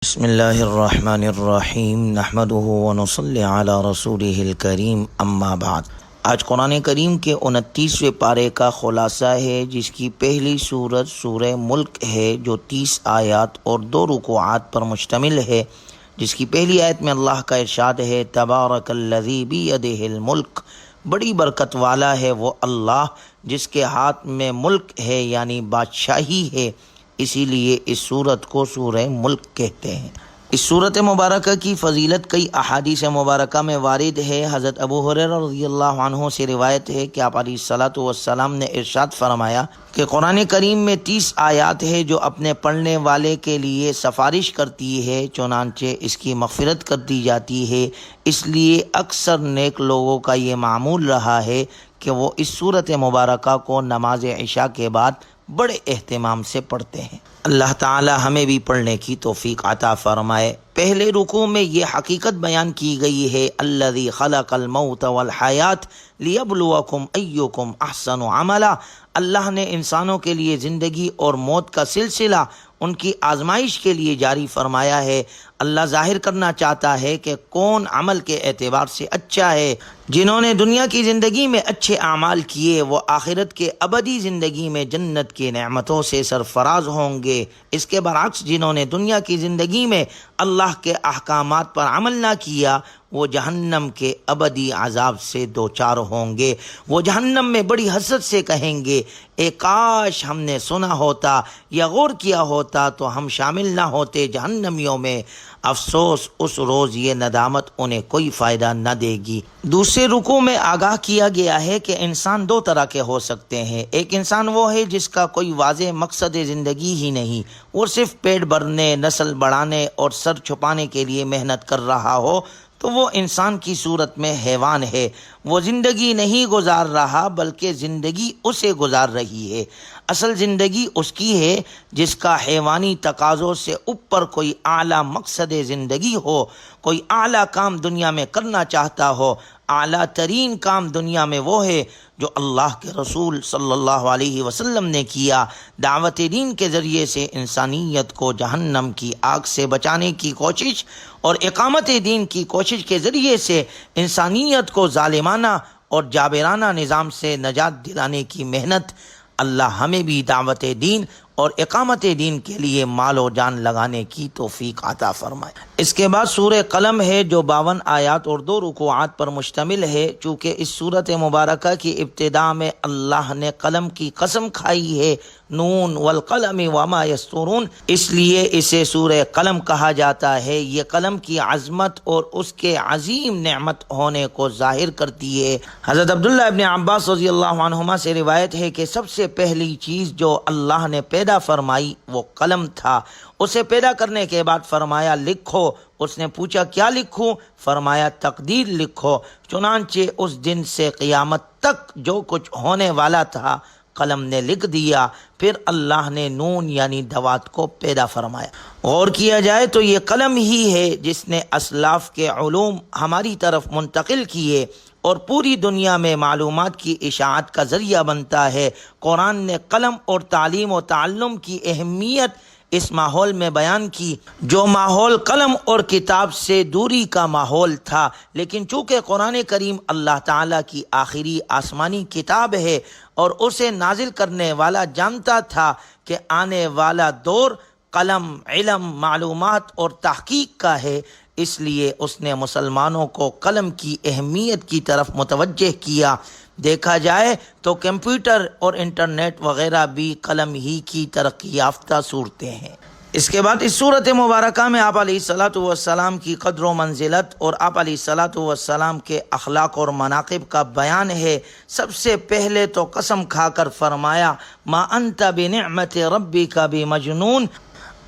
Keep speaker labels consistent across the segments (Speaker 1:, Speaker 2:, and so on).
Speaker 1: بسم اللہ الرحمن الرحیم نحمدہ ونصلی علی رسولہ الکریم اما بعد۔ آج قرآن کریم کے 29ویں پارے کا خلاصہ ہے، جس کی پہلی سورت سورہ ملک ہے جو 30 آیات اور 2 رکوعات پر مشتمل ہے، جس کی پہلی آیت میں اللہ کا ارشاد ہے تبارک الذی بیدہ الملک، بڑی برکت والا ہے وہ اللہ جس کے ہاتھ میں ملک ہے یعنی بادشاہی ہے، اسی لیے اس سورت کو سورہ ملک کہتے ہیں۔ اس سورت مبارکہ کی فضیلت کئی احادیث مبارکہ میں وارد ہے۔ حضرت ابو ہریرہ رضی اللہ عنہ سے روایت ہے کہ آپ علیہ الصلاۃ والسلام نے ارشاد فرمایا کہ قرآن کریم میں 30 آیات ہے جو اپنے پڑھنے والے کے لیے سفارش کرتی ہے، چنانچہ اس کی مغفرت کر دی جاتی ہے۔ اس لیے اکثر نیک لوگوں کا یہ معمول رہا ہے کہ وہ اس سورت مبارکہ کو نماز عشاء کے بعد بڑے اہتمام سے پڑھتے ہیں۔ اللہ تعالی ہمیں بھی پڑھنے کی توفیق عطا فرمائے۔ پہلے رکوع میں یہ حقیقت بیان کی گئی ہے الذی خلق الموت والحیات لیبلوکم ایکم احسن عملا، اللہ نے انسانوں کے لیے زندگی اور موت کا سلسلہ ان کی آزمائش کے لیے جاری فرمایا ہے۔ اللہ ظاہر کرنا چاہتا ہے کہ کون عمل کے اعتبار سے اچھا ہے۔ جنہوں نے دنیا کی زندگی میں اچھے اعمال کیے وہ آخرت کے ابدی زندگی میں جنت کی نعمتوں سے سرفراز ہوں گے۔ اس کے برعکس جنہوں نے دنیا کی زندگی میں اللہ کے احکامات پر عمل نہ کیا وہ جہنم کے ابدی عذاب سے دوچار ہوں گے۔ وہ جہنم میں بڑی حسرت سے کہیں گے اے کاش ہم نے سنا ہوتا یا غور کیا ہوتا تو ہم شامل نہ ہوتے جہنمیوں میں۔ افسوس اس روز یہ ندامت انہیں کوئی فائدہ نہ دے گی۔ دوسرے رکوع میں آگاہ کیا گیا ہے کہ انسان 2 طرح کے ہو سکتے ہیں۔ ایک انسان وہ ہے جس کا کوئی واضح مقصد زندگی ہی نہیں، وہ صرف پیٹ بھرنے، نسل بڑھانے اور سر چھپانے کے لیے محنت کر رہا ہو، تو وہ انسان کی صورت میں حیوان ہے۔ وہ زندگی نہیں گزار رہا بلکہ زندگی اسے گزار رہی ہے۔ اصل زندگی اس کی ہے جس کا حیوانی تقاضوں سے اوپر کوئی اعلیٰ مقصد زندگی ہو، کوئی اعلیٰ کام دنیا میں کرنا چاہتا ہو۔ اعلیٰ ترین کام دنیا میں وہ ہے جو اللہ کے رسول صلی اللہ علیہ وسلم نے کیا، دعوت دین کے ذریعے سے انسانیت کو جہنم کی آگ سے بچانے کی کوشش اور اقامت دین کی کوشش کے ذریعے سے انسانیت کو ظالمانہ اور جابرانہ نظام سے نجات دلانے کی محنت۔ اللہ ہمیں بھی دعوت دین اور اقامت دین کے لیے مال و جان لگانے کی توفیق عطا فرمائے۔ اس کے بعد سورہ قلم ہے جو 52 آیات اور 2 رکوعات پر مشتمل ہے۔ چونکہ اس سورت مبارکہ کی ابتدا میں اللہ نے قلم کی قسم کھائی ہے، نون والقلم وما یسطرون، اس لیے اسے سورہ قلم کہا جاتا ہے۔ یہ قلم کی عظمت اور اس کے عظیم نعمت ہونے کو ظاہر کرتی ہے۔ حضرت عبداللہ ابن عباس رضی اللہ عنہما سے روایت ہے کہ سب سے پہلی چیز جو اللہ نے پیدا فرمائی وہ قلم تھا۔ اسے پیدا کرنے کے بعد فرمایا لکھو۔ اس نے پوچھا کیا لکھوں؟ فرمایا تقدیر لکھو۔ چنانچہ اس دن سے قیامت تک جو کچھ ہونے والا تھا قلم نے لکھ دیا۔ پھر اللہ نے نون یعنی دوات کو پیدا فرمایا۔ غور کیا جائے تو یہ قلم ہی ہے جس نے اسلاف کے علوم ہماری طرف منتقل کیے اور پوری دنیا میں معلومات کی اشاعت کا ذریعہ بنتا ہے۔ قرآن نے قلم اور تعلیم و تعلم کی اہمیت اس ماحول میں بیان کی جو ماحول قلم اور کتاب سے دوری کا ماحول تھا، لیکن چونکہ قرآن کریم اللہ تعالیٰ کی آخری آسمانی کتاب ہے اور اسے نازل کرنے والا جانتا تھا کہ آنے والا دور قلم، علم، معلومات اور تحقیق کا ہے، اس لیے اس نے مسلمانوں کو قلم کی اہمیت کی طرف متوجہ کیا۔ دیکھا جائے تو کمپیوٹر اور انٹرنیٹ وغیرہ بھی قلم ہی کی ترقی یافتہ صورتیں ہیں۔ اس کے بعد اس سورت مبارکہ میں آپ علیہ الصلاۃ والسلام کی قدر و منزلت اور آپ علیہ الصلاۃ والسلام کے اخلاق اور مناقب کا بیان ہے۔ سب سے پہلے تو قسم کھا کر فرمایا ما انت بنعمت ربک بمجنون،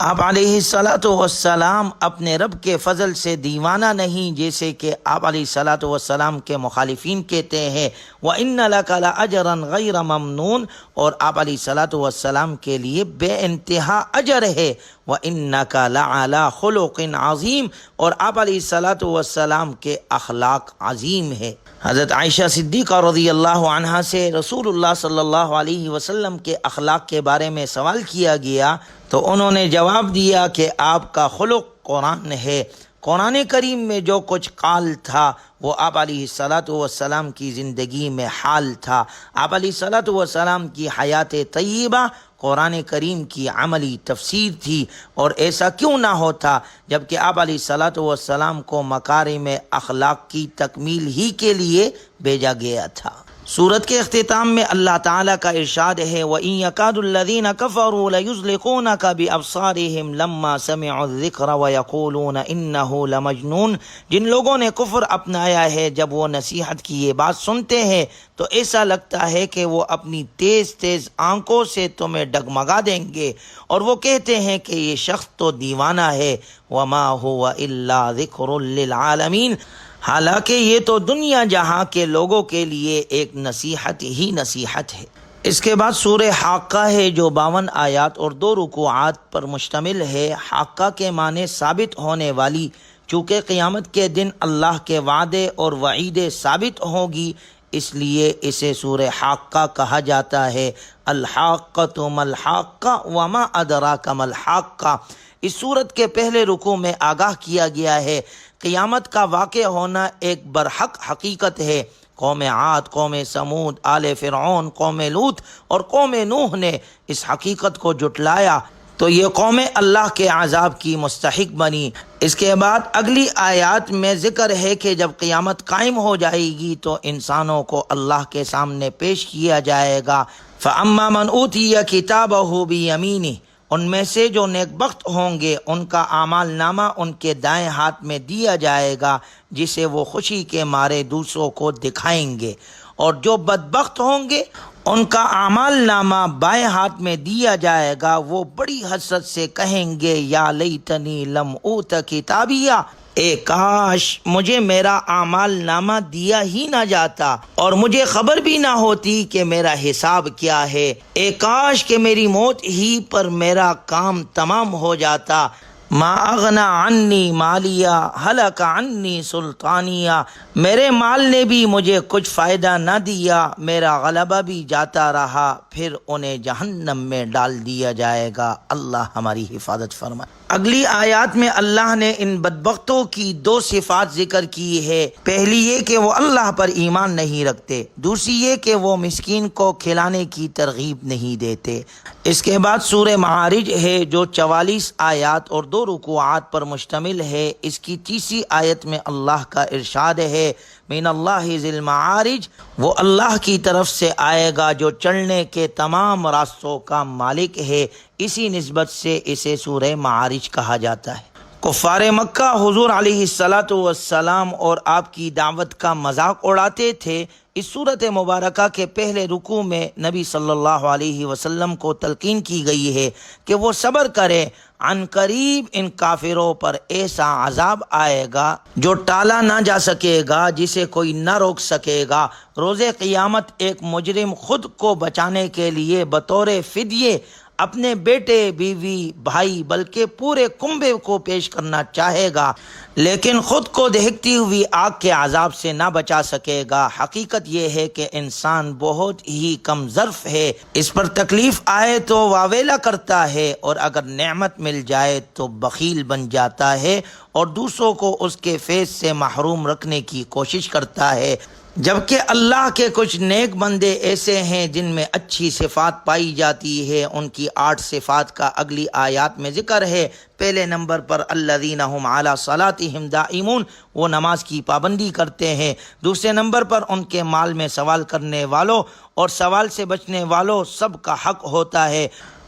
Speaker 1: آپ علیہ الصلاۃ والسلام اپنے رب کے فضل سے دیوانہ نہیں، جیسے کہ آپ علیہ الصلاۃ والسلام کے مخالفین کہتے ہیں وَإِنَّ لَكَ لَأَجْرًا غَيْرَ مَمْنُونَ، اور آپ علیہ الصلاۃ والسلام کے لیے بے انتہا اجر ہے۔ وَإِنَّكَ لَعَلَىٰ خُلُقٍ عَظِيمٍ، اور آپ علیہ الصلاۃ والسلام کے اخلاق عظیم ہے۔ حضرت عائشہ صدیقہ رضی اللہ عنہا سے رسول اللہ صلی اللہ علیہ وسلم کے اخلاق کے بارے میں سوال کیا گیا تو انہوں نے جواب دیا کہ آپ کا خلق قرآن ہے۔ قرآن کریم میں جو کچھ قال تھا وہ آپ علیہ الصلاۃ والسلام کی زندگی میں حال تھا۔ آپ علیہ الصلاۃ والسلام کی حیات طیبہ قرآن کریم کی عملی تفسیر تھی، اور ایسا کیوں نہ ہوتا جبکہ آپ علیہ الصلاۃ والسلام کو مکارم اخلاق کی تکمیل ہی کے لیے بھیجا گیا تھا۔ سورت کے اختتام میں اللہ تعالیٰ کا ارشاد ہے وَإِن يَكَادُ الَّذِينَ كَفَرُوا لَيُزْلِقُونَكَ بِأَبْصَارِهِمْ لَمَّا سَمِعُوا الذِّكْرَ وَيَقُولُونَ إِنَّهُ لَمَجْنُونَ۔ جن لوگوں نے کفر اپنایا ہے جب وہ نصیحت کی یہ بات سنتے ہیں تو ایسا لگتا ہے کہ وہ اپنی تیز تیز آنکھوں سے تمہیں ڈگمگا دیں گے، اور وہ کہتے ہیں کہ یہ شخص تو دیوانہ ہے۔ وَمَا هُوَ إِلَّا ذِكْرٌ لِّلْعَالَمِينَ۔ حالانکہ یہ تو دنیا جہاں کے لوگوں کے لیے ایک نصیحت ہی نصیحت ہے۔ اس کے بعد سورہ حاقہ ہے جو 52 آیات اور 2 رکوعات پر مشتمل ہے۔ حاقہ کے معنی ثابت ہونے والی، چونکہ قیامت کے دن اللہ کے وعدے اور وعیدیں ثابت ہوگی اس لیے اسے سورہ حاقہ کہا جاتا ہے۔ الحاقۃ ما الحاقہ وما ادراک ما الحاقہ۔ اس سورت کے پہلے رکوع میں آگاہ کیا گیا ہے قیامت کا واقع ہونا ایک برحق حقیقت ہے۔ قوم عاد، قوم سمود، آل فرعون، قوم لوط اور قوم نوح نے اس حقیقت کو جھٹلایا تو یہ قومیں اللہ کے عذاب کی مستحق بنی۔ اس کے بعد اگلی آیات میں ذکر ہے کہ جب قیامت قائم ہو جائے گی تو انسانوں کو اللہ کے سامنے پیش کیا جائے گا۔ فَأَمَّا مَنْ أُوتِيَ كِتَابَهُ بِيَمِينِهِ۔ ان میں سے جو نیک بخت ہوں گے ان کا اعمال نامہ ان کے دائیں ہاتھ میں دیا جائے گا جسے وہ خوشی کے مارے دوسروں کو دکھائیں گے، اور جو بدبخت ہوں گے ان کا اعمال نامہ بائیں ہاتھ میں دیا جائے گا۔ وہ بڑی حسرت سے کہیں گے یا لیتنی لم اوت کتابیہ، اے کاش مجھے میرا اعمال نامہ دیا ہی نہ جاتا اور مجھے خبر بھی نہ ہوتی کہ میرا حساب کیا ہے۔ اے کاش کہ میری موت ہی پر میرا کام تمام ہو جاتا۔ ما اغنی عنی مالیہ ہلک عنی سلطانیہ، میرے مال نے بھی مجھے کچھ فائدہ نہ دیا، میرا غلبہ بھی جاتا رہا، پھر انہیں جہنم میں ڈال دیا جائے گا۔ اللہ ہماری حفاظت فرمائے۔ اگلی آیات میں اللہ نے ان بدبختوں کی 2 صفات ذکر کی ہے۔ پہلی یہ کہ وہ اللہ پر ایمان نہیں رکھتے، دوسری یہ کہ وہ مسکین کو کھلانے کی ترغیب نہیں دیتے۔ اس کے بعد سورہ معارج ہے جو 44 آیات اور 2 رکوعات پر مشتمل ہے۔ اس کی تیسری آیت میں اللہ کا ارشاد ہے من اللہ ذی المعارج، وہ اللہ کی طرف سے آئے گا جو چڑھنے کے تمام راستوں کا مالک ہے۔ اسی نسبت سے اسے سورہ معارج کہا جاتا ہے۔ کفار مکہ حضور علیہ الصلاۃ والسلام اور آپ کی دعوت کا مذاق اڑاتے تھے۔ اس صورت مبارکہ کے پہلے رکوع میں نبی صلی اللہ علیہ وسلم کو تلقین کی گئی ہے کہ وہ صبر کرے، عن قریب ان کافروں پر ایسا عذاب آئے گا جو ٹالا نہ جا سکے گا، جسے کوئی نہ روک سکے گا۔ روز قیامت ایک مجرم خود کو بچانے کے لیے بطور فدیے اپنے بیٹے، بیوی، بھائی بلکہ پورے کنبے کو پیش کرنا چاہے گا، لیکن خود کو دہکتی ہوئی آگ کے عذاب سے نہ بچا سکے گا۔ حقیقت یہ ہے کہ انسان بہت ہی کم ظرف ہے، اس پر تکلیف آئے تو واویلا کرتا ہے، اور اگر نعمت مل جائے تو بخیل بن جاتا ہے اور دوسروں کو اس کے فیض سے محروم رکھنے کی کوشش کرتا ہے۔ جبکہ اللہ کے کچھ نیک بندے ایسے ہیں جن میں اچھی صفات پائی جاتی ہے۔ ان کی 8 صفات کا اگلی آیات میں ذکر ہے۔ پہلے نمبر پر الذین هم علی صلاتہم دائمون، وہ نماز کی پابندی کرتے ہیں۔ دوسرے نمبر پر ان کے مال میں سوال کرنے والوں اور سوال سے بچنے والوں سب کا حق ہوتا ہے،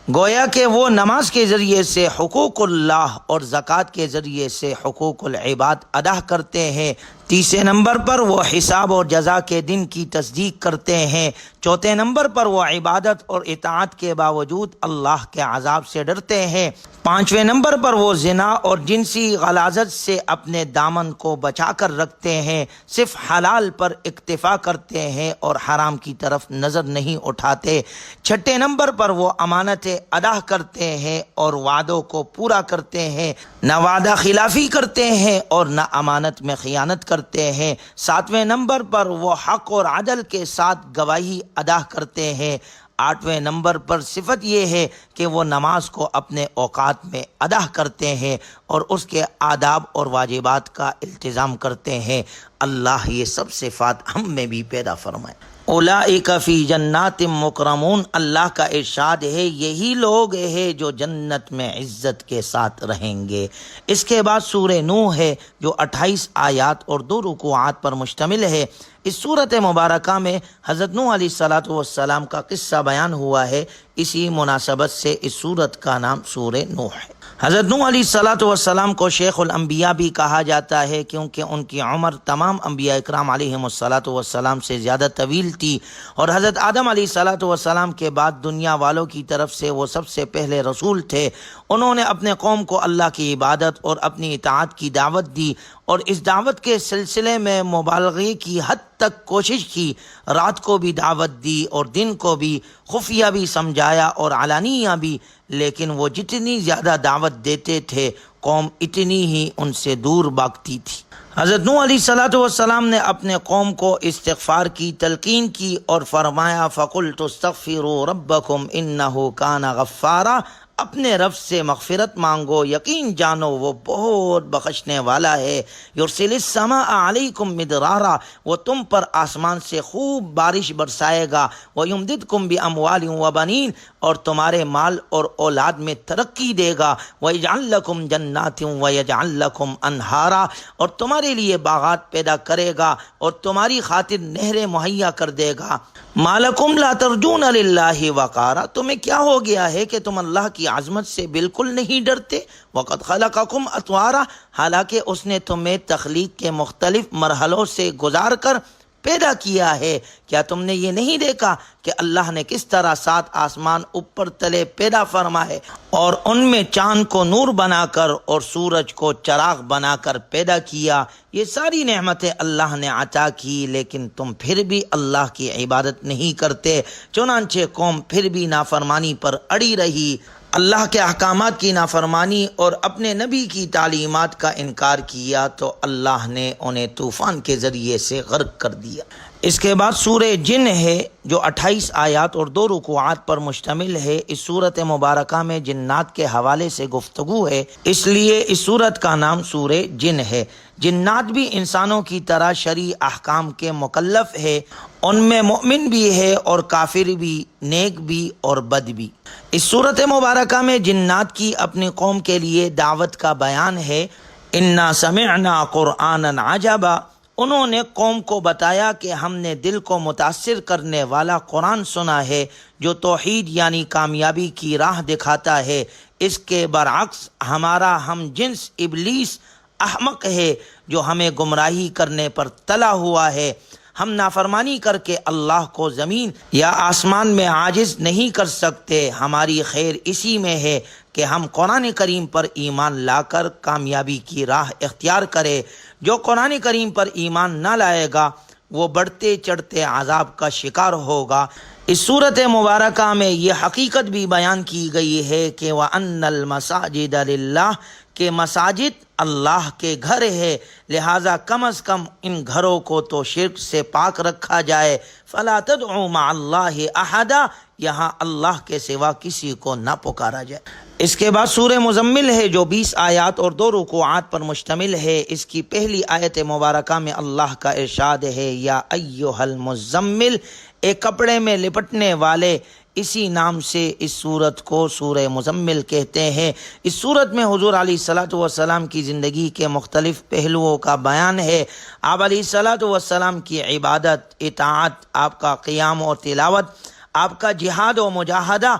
Speaker 1: گویا کہ وہ نماز کے ذریعے سے حقوق اللہ اور زکوٰۃ کے ذریعے سے حقوق العباد ادا کرتے ہیں۔ تیسرے نمبر پر وہ حساب اور جزا کے دن کی تصدیق کرتے ہیں۔ چوتھے نمبر پر وہ عبادت اور اطاعت کے باوجود اللہ کے عذاب سے ڈرتے ہیں۔ پانچویں نمبر پر وہ زنا اور جنسی غلاظت سے اپنے دامن کو بچا کر رکھتے ہیں، صرف حلال پر اکتفا کرتے ہیں اور حرام کی طرف نظر نہیں اٹھاتے۔ چھٹے نمبر پر وہ امانتیں ادا کرتے ہیں اور وعدوں کو پورا کرتے ہیں، نہ وعدہ خلافی کرتے ہیں اور نہ امانت میں خیانت کرتے کرتے ہیں۔ 7ویں نمبر پر وہ حق اور عدل کے ساتھ گواہی ادا کرتے ہیں۔ 8ویں نمبر پر صفت یہ ہے کہ وہ نماز کو اپنے اوقات میں ادا کرتے ہیں اور اس کے آداب اور واجبات کا التزام کرتے ہیں۔ اللہ یہ سب صفات ہم میں بھی پیدا فرمائے۔ اولئک فی جنات مکرمون، اللہ کا ارشاد ہے یہی لوگ ہیں جو جنت میں عزت کے ساتھ رہیں گے۔ اس کے بعد سورہ نوح ہے جو 28 آیات اور 2 رکوعات پر مشتمل ہے۔ اس صورت مبارکہ میں حضرت نوح علیہ السلام کا قصہ بیان ہوا ہے، اسی مناسبت سے اس صورت کا نام سورہ نوح ہے۔ حضرت نوح علیہ السلام کو شیخ الانبیاء بھی کہا جاتا ہے کیونکہ ان کی عمر تمام انبیاء اکرام علیہم السلام سے زیادہ طویل تھی، اور حضرت آدم علیہ السلام کے بعد دنیا والوں کی طرف سے وہ سب سے پہلے رسول تھے۔ انہوں نے اپنے قوم کو اللہ کی عبادت اور اپنی اطاعت کی دعوت دی، اور اس دعوت کے سلسلے میں مبالغے کی حد تک کوشش کی۔ رات کو بھی دعوت دی اور دن کو بھی، خفیہ بھی سمجھایا اور علانیہ بھی، لیکن وہ جتنی زیادہ دعوت دیتے تھے قوم اتنی ہی ان سے دور بھاگتی تھی۔ حضرت نوح علیہ السلام نے اپنے قوم کو استغفار کی تلقین کی اور فرمایا فَقُلْتُ اسْتَغْفِرُوا رَبَّكُمْ إِنَّهُ كَانَ غَفَّارًا، اپنے رب سے مغفرت مانگو، یقین جانو وہ بہت بخشنے والا ہے۔ یرسل السماء علیکم مدرارا، وہ تم پر آسمان سے خوب بارش برسائے گا۔ ویمددکم باموال وبنین، اور تمہارے مال اور اولاد میں ترقی دے گا۔ ویجعل لکم جنات ویجعل لکم انہارا، اور تمہارے لیے باغات پیدا کرے گا اور تمہاری خاطر نہریں مہیا کر دے گا۔ ما لکم لا ترجون للہ وقارا، تمہیں کیا ہو گیا ہے کہ تم اللہ کی عظمت سے بالکل نہیں ڈرتے؟ وقد خلقکم اطوارا، حالانکہ اس نے تمہیں تخلیق کے مختلف مرحلوں سے گزار کر پیدا کیا ہے۔ کیا تم نے یہ نہیں دیکھا کہ اللہ نے کس طرح 7 آسمان اوپر تلے پیدا فرمائے اور ان میں چاند کو نور بنا کر اور سورج کو چراغ بنا کر پیدا کیا؟ یہ ساری نعمتیں اللہ نے عطا کی، لیکن تم پھر بھی اللہ کی عبادت نہیں کرتے۔ چنانچہ قوم پھر بھی نافرمانی پر اڑی رہی، اللہ کے احکامات کی نافرمانی اور اپنے نبی کی تعلیمات کا انکار کیا تو اللہ نے انہیں طوفان کے ذریعے سے غرق کر دیا۔ اس کے بعد سورہ جن ہے جو 28 آیات اور 2 رکوعات پر مشتمل ہے۔ اس صورت مبارکہ میں جنات کے حوالے سے گفتگو ہے، اس لیے اس صورت کا نام سورہ جن ہے۔ جنات بھی انسانوں کی طرح شرعی احکام کے مکلف ہے، ان میں مومن بھی ہے اور کافر بھی، نیک بھی اور بد بھی۔ اس صورت مبارکہ میں جنات کی اپنی قوم کے لیے دعوت کا بیان ہے۔ انا سمعنا قرآنا عجبا، انہوں نے قوم کو بتایا کہ ہم نے دل کو متاثر کرنے والا قرآن سنا ہے جو توحید یعنی کامیابی کی راہ دکھاتا ہے۔ اس کے برعکس ہمارا ہم جنس ابلیس احمق ہے جو ہمیں گمراہی کرنے پر تلا ہوا ہے۔ ہم نافرمانی کر کے اللہ کو زمین یا آسمان میں عاجز نہیں کر سکتے۔ ہماری خیر اسی میں ہے کہ ہم قرآن کریم پر ایمان لا کر کامیابی کی راہ اختیار کرے۔ جو قرآن کریم پر ایمان نہ لائے گا وہ بڑھتے چڑھتے عذاب کا شکار ہوگا۔ اس صورت مبارکہ میں یہ حقیقت بھی بیان کی گئی ہے کہ وَأَنَّ الْمَسَاجِدَ لِلَّهِ، کہ مساجد اللہ کے گھر ہے، لہٰذا کم از کم ان گھروں کو تو شرک سے پاک رکھا جائے۔ فَلَا تَدْعُوا مَعَ اللَّهِ أَحَدًا، یہاں اللہ کے سوا کسی کو نہ پکارا جائے۔ اس کے بعد سورہ مزمل ہے جو 20 آیات اور 2 رکوعات پر مشتمل ہے۔ اس کی پہلی آیت مبارکہ میں اللہ کا ارشاد ہے یا ایھا المزمل، ایک کپڑے میں لپٹنے والے، اسی نام سے اس سورت کو سورہ مزمل کہتے ہیں۔ اس سورت میں حضور علیہ السلام کی زندگی کے مختلف پہلوؤں کا بیان ہے۔ آپ علیہ السلام کی عبادت، اطاعت، آپ کا قیام اور تلاوت، آپ کا جہاد و مجاہدہ۔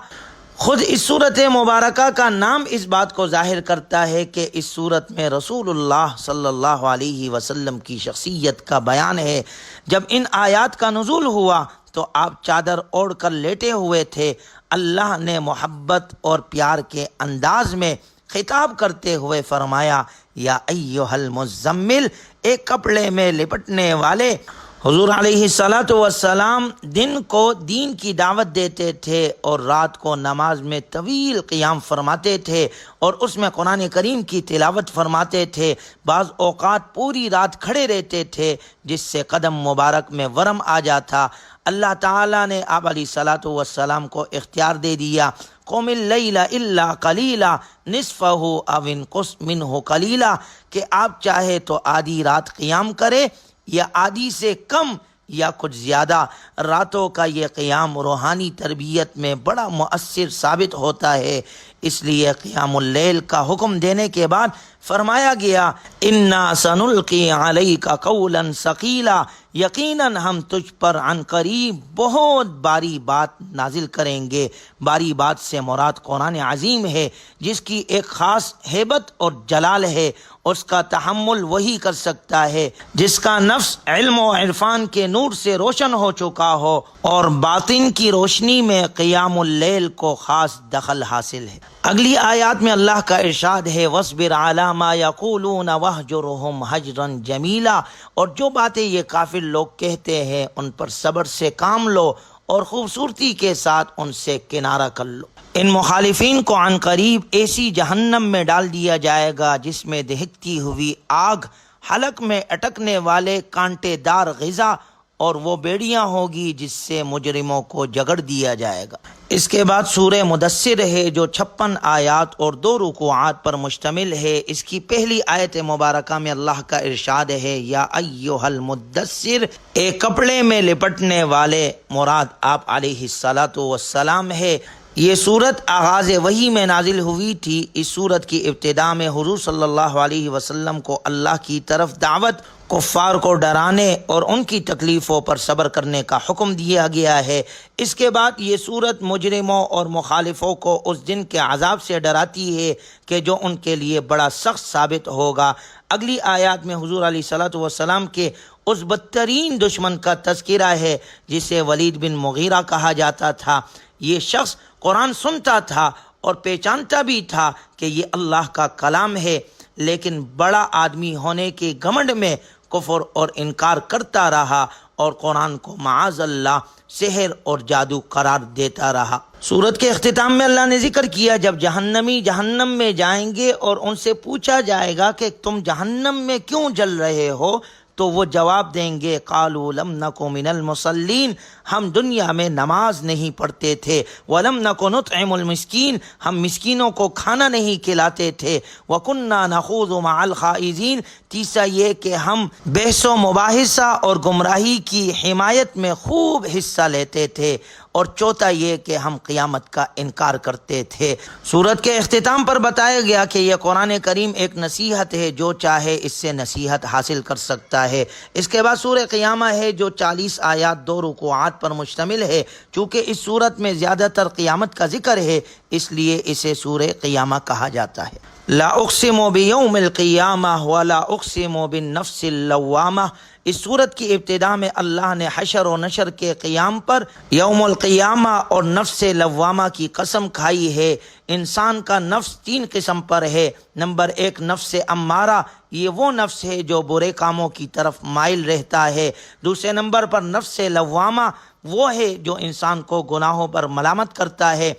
Speaker 1: خود اس صورت مبارکہ کا نام اس بات کو ظاہر کرتا ہے کہ اس صورت میں رسول اللہ صلی اللہ علیہ وسلم کی شخصیت کا بیان ہے۔ جب ان آیات کا نزول ہوا تو آپ چادر اوڑھ کر لیٹے ہوئے تھے۔ اللہ نے محبت اور پیار کے انداز میں خطاب کرتے ہوئے فرمایا یا ایھا المزمل، ایک کپڑے میں لپٹنے والے، حضور علیہ الصلاۃ والسلام دن کو دین کی دعوت دیتے تھے اور رات کو نماز میں طویل قیام فرماتے تھے اور اس میں قرآن کریم کی تلاوت فرماتے تھے۔ بعض اوقات پوری رات کھڑے رہتے تھے جس سے قدم مبارک میں ورم آ جاتا۔ اللہ تعالیٰ نے آپ علیہ الصلاۃ والسلام کو اختیار دے دیا، قم اللیل الا قلیلا نصفہ او انقص منہ قلیلا، کہ آپ چاہے تو آدھی رات قیام کرے یا آدھی سے کم یا کچھ زیادہ۔ راتوں کا یہ قیام روحانی تربیت میں بڑا مؤثر ثابت ہوتا ہے، اس لیے قیام اللیل کا حکم دینے کے بعد فرمایا گیا انا سنلقی علیک قولا ثقیلا، یقیناً ہم تجھ پر عن قریب بہت باری بات نازل کریں گے۔ باری بات سے مراد قرآن عظیم ہے جس کی ایک خاص ہیبت اور جلال ہے، اس کا تحمل وہی کر سکتا ہے جس کا نفس علم و عرفان کے نور سے روشن ہو چکا ہو اور باطن کی روشنی میں قیام اللیل کو خاص دخل حاصل ہے۔ اگلی آیات میں اللہ کا ارشاد ہے وَاصْبِرْ عَلَىٰ مَا يَقُولُونَ وَاهْجُرْهُمْ هَجْرًا جَمِيلًا، اور جو باتیں یہ کافر لوگ کہتے ہیں ان پر صبر سے کام لو اور خوبصورتی کے ساتھ ان سے کنارہ کر لو۔ ان مخالفین کو عن قریب ایسی جہنم میں ڈال دیا جائے گا جس میں دہکتی ہوئی آگ، حلق میں اٹکنے والے کانٹے دار غذا اور وہ بیڑیاں ہوگی جس سے مجرموں کو جگڑ دیا جائے گا۔ اس کے بعد سورہ مدثر ہے جو 56 آیات اور 2 رکوعات پر مشتمل ہے۔ اس کی پہلی آیت مبارکہ میں اللہ کا ارشاد ہے یا ایھا المدثر، ایک کپڑے میں لپٹنے والے، مراد آپ علیہ الصلاۃ والسلام ہے۔ یہ صورت آغاز وحی میں نازل ہوئی تھی۔ اس صورت کی ابتدا میں حضور صلی اللہ علیہ وسلم کو اللہ کی طرف دعوت، کفار کو ڈرانے اور ان کی تکلیفوں پر صبر کرنے کا حکم دیا گیا ہے۔ اس کے بعد یہ صورت مجرموں اور مخالفوں کو اس دن کے عذاب سے ڈراتی ہے کہ جو ان کے لیے بڑا سخت ثابت ہوگا۔ اگلی آیات میں حضور علیہ الصلاۃ والسلام کے اس بدترین دشمن کا تذکرہ ہے جسے ولید بن مغیرہ کہا جاتا تھا۔ یہ شخص قرآن سنتا تھا اور پہچانتا بھی تھا کہ یہ اللہ کا کلام ہے، لیکن بڑا آدمی ہونے کے گھمنڈ میں کفر اور انکار کرتا رہا اور قرآن کو معاذ اللہ سحر اور جادو قرار دیتا رہا۔ سورت کے اختتام میں اللہ نے ذکر کیا جب جہنمی جہنم میں جائیں گے اور ان سے پوچھا جائے گا کہ تم جہنم میں کیوں جل رہے ہو، تو وہ جواب دیں گے قالوا لم نک من المصلین، ہم دنیا میں نماز نہیں پڑھتے تھے، ولم نک نطعم المسکین، ہم مسکینوں کو کھانا نہیں کھلاتے تھے، وکنا نخوض مع الخائضین، تیسرا یہ کہ ہم بحث و مباحثہ اور گمراہی کی حمایت میں خوب حصہ لیتے تھے، اور چوتھا یہ کہ ہم قیامت کا انکار کرتے تھے۔ سورت کے اختتام پر بتایا گیا کہ یہ قرآن کریم ایک نصیحت ہے، جو چاہے اس سے نصیحت حاصل کر سکتا ہے۔ اس کے بعد سورہ قیامہ ہے جو 40 آیات 2 رکوعات پر مشتمل ہے۔ چونکہ اس سورت میں زیادہ تر قیامت کا ذکر ہے اس لیے اسے سورہ قیامہ کہا جاتا ہے۔ لا اقسم بیوم القیامہ ولا اقسم بالنفس اللوامہ، اس صورت کی ابتدا میں اللہ نے حشر و نشر کے قیام پر یوم القیامہ اور نفس لوامہ کی قسم کھائی ہے۔ انسان کا نفس 3 قسم پر ہے۔ نمبر 1 نفس امارہ، یہ وہ نفس ہے جو برے کاموں کی طرف مائل رہتا ہے۔ دوسرے نمبر پر نفس لوامہ، وہ ہے جو انسان کو گناہوں پر ملامت کرتا ہے۔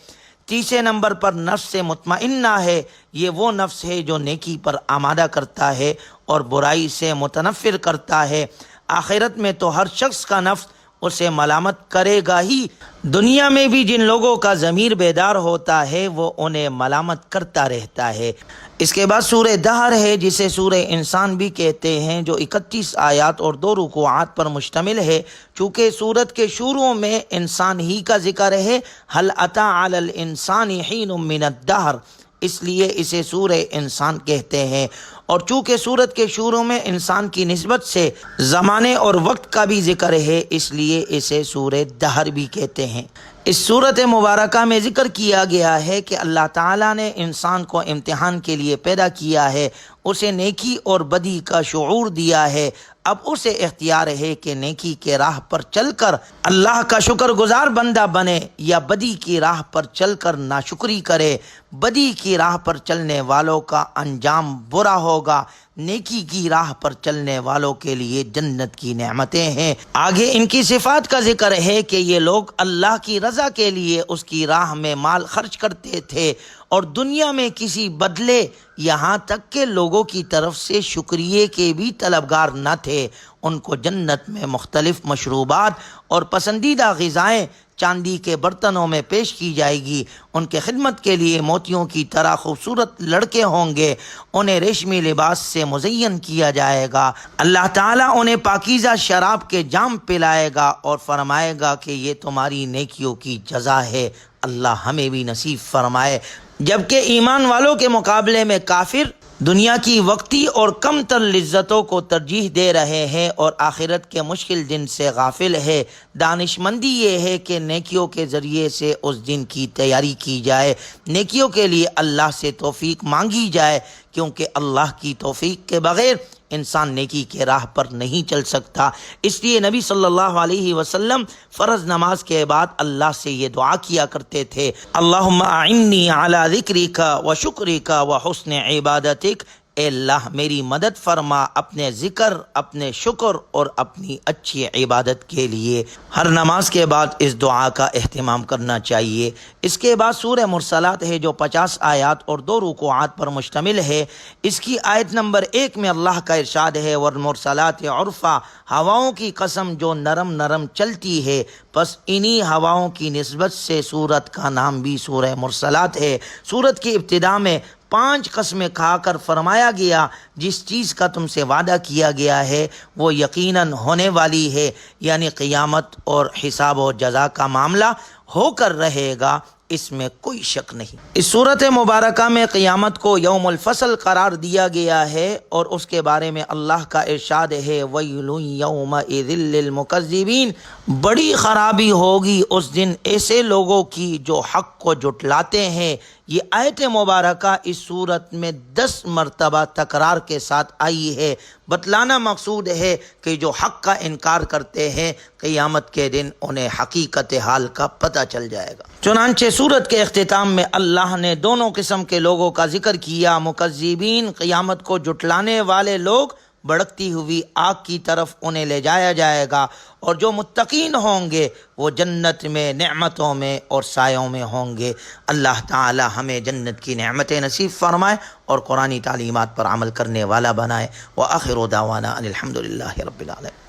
Speaker 1: تیسرے نمبر پر نفس مطمئنہ ہے، یہ وہ نفس ہے جو نیکی پر آمادہ کرتا ہے اور برائی سے متنفر کرتا ہے۔ آخرت میں تو ہر شخص کا نفس اسے ملامت کرے گا ہی، دنیا میں بھی جن لوگوں کا ضمیر بیدار ہوتا ہے وہ انہیں ملامت کرتا رہتا ہے۔ اس کے بعد سورہ دہر ہے جسے سورہ انسان بھی کہتے ہیں، جو 31 آیات اور 2 رکوعات پر مشتمل ہے۔ چونکہ سورت کے شروع میں انسان ہی کا ذکر ہے، هل اتى على الانسان حين من الدهر، اس لیے اسے سورہ انسان کہتے ہیں۔ اور چونکہ سورت کے شروع میں انسان کی نسبت سے زمانے اور وقت کا بھی ذکر ہے اس لیے اسے سورہ دہر بھی کہتے ہیں۔ اس صورت مبارکہ میں ذکر کیا گیا ہے کہ اللہ تعالیٰ نے انسان کو امتحان کے لیے پیدا کیا ہے، اسے نیکی اور بدی کا شعور دیا ہے۔ اب اسے اختیار ہے کہ نیکی کے راہ پر چل کر اللہ کا شکر گزار بندہ بنے یا بدی کی راہ پر چل کر ناشکری کرے۔ بدی کی راہ پر چلنے والوں کا انجام برا ہوگا، نیکی کی راہ پر چلنے والوں کے لیے جنت کی نعمتیں ہیں۔ آگے ان کی صفات کا ذکر ہے کہ یہ لوگ اللہ کی رضا کے لیے اس کی راہ میں مال خرچ کرتے تھے اور دنیا میں کسی بدلے یہاں تک کہ لوگوں کی طرف سے شکریہ کے بھی طلبگار نہ تھے۔ ان کو جنت میں مختلف مشروبات اور پسندیدہ غذائیں چاندی کے برتنوں میں پیش کی جائے گی۔ ان کے خدمت کے لیے موتیوں کی طرح خوبصورت لڑکے ہوں گے، انہیں ریشمی لباس سے مزین کیا جائے گا۔ اللہ تعالیٰ انہیں پاکیزہ شراب کے جام پلائے گا اور فرمائے گا کہ یہ تمہاری نیکیوں کی جزا ہے۔ اللہ ہمیں بھی نصیب فرمائے۔ جبکہ ایمان والوں کے مقابلے میں کافر دنیا کی وقتی اور کم تر لذتوں کو ترجیح دے رہے ہیں اور آخرت کے مشکل دن سے غافل ہے۔ دانش مندی یہ ہے کہ نیکیوں کے ذریعے سے اس دن کی تیاری کی جائے، نیکیوں کے لیے اللہ سے توفیق مانگی جائے، کیونکہ اللہ کی توفیق کے بغیر انسان نیکی کے راہ پر نہیں چل سکتا۔ اس لیے نبی صلی اللہ علیہ وسلم فرض نماز کے بعد اللہ سے یہ دعا کیا کرتے تھے، اللہم اعنی علی ذکرک و شکرک و حسن عبادتک، اے اللہ میری مدد فرما اپنے ذکر، اپنے شکر اور اپنی اچھی عبادت کے لیے۔ ہر نماز کے بعد اس دعا کا اہتمام کرنا چاہیے۔ اس کے بعد سورہ مرسلات ہے جو 50 آیات اور 2 رکوعات پر مشتمل ہے۔ اس کی آیت نمبر 1 میں اللہ کا ارشاد ہے، والمرسلات عرفا، ہواؤں کی قسم جو نرم نرم چلتی ہے، پس انہی ہواؤں کی نسبت سے سورت کا نام بھی سورہ مرسلات ہے۔ سورت کی ابتدا میں 5 قسمیں کھا کر فرمایا گیا، جس چیز کا تم سے وعدہ کیا گیا ہے وہ یقیناً ہونے والی ہے، یعنی قیامت اور حساب و جزا کا معاملہ ہو کر رہے گا، اس میں کوئی شک نہیں۔ اس صورت مبارکہ میں قیامت کو یوم الفصل قرار دیا گیا ہے اور اس کے بارے میں اللہ کا ارشاد ہے، وَيْلٌ يَوْمَئِذٍ لِّلْمُكَذِّبِينَ، بڑی خرابی ہوگی اس دن ایسے لوگوں کی جو حق کو جھٹلاتے ہیں۔ یہ آیت مبارکہ اس صورت میں 10 مرتبہ تکرار کے ساتھ آئی ہے۔ بتلانا مقصود ہے کہ جو حق کا انکار کرتے ہیں قیامت کے دن انہیں حقیقت حال کا پتہ چل جائے گا۔ چنانچہ سورت کے اختتام میں اللہ نے دونوں قسم کے لوگوں کا ذکر کیا، مکذبین قیامت کو جھٹلانے والے لوگ، بڑکتی ہوئی آگ کی طرف انہیں لے جایا جائے گا، اور جو متقین ہوں گے وہ جنت میں نعمتوں میں اور سایوں میں ہوں گے۔ اللہ تعالی ہمیں جنت کی نعمتیں نصیب فرمائے اور قرآنی تعلیمات پر عمل کرنے والا بنائے۔ وآخر دعوانا ان الحمد للہ رب العالمین۔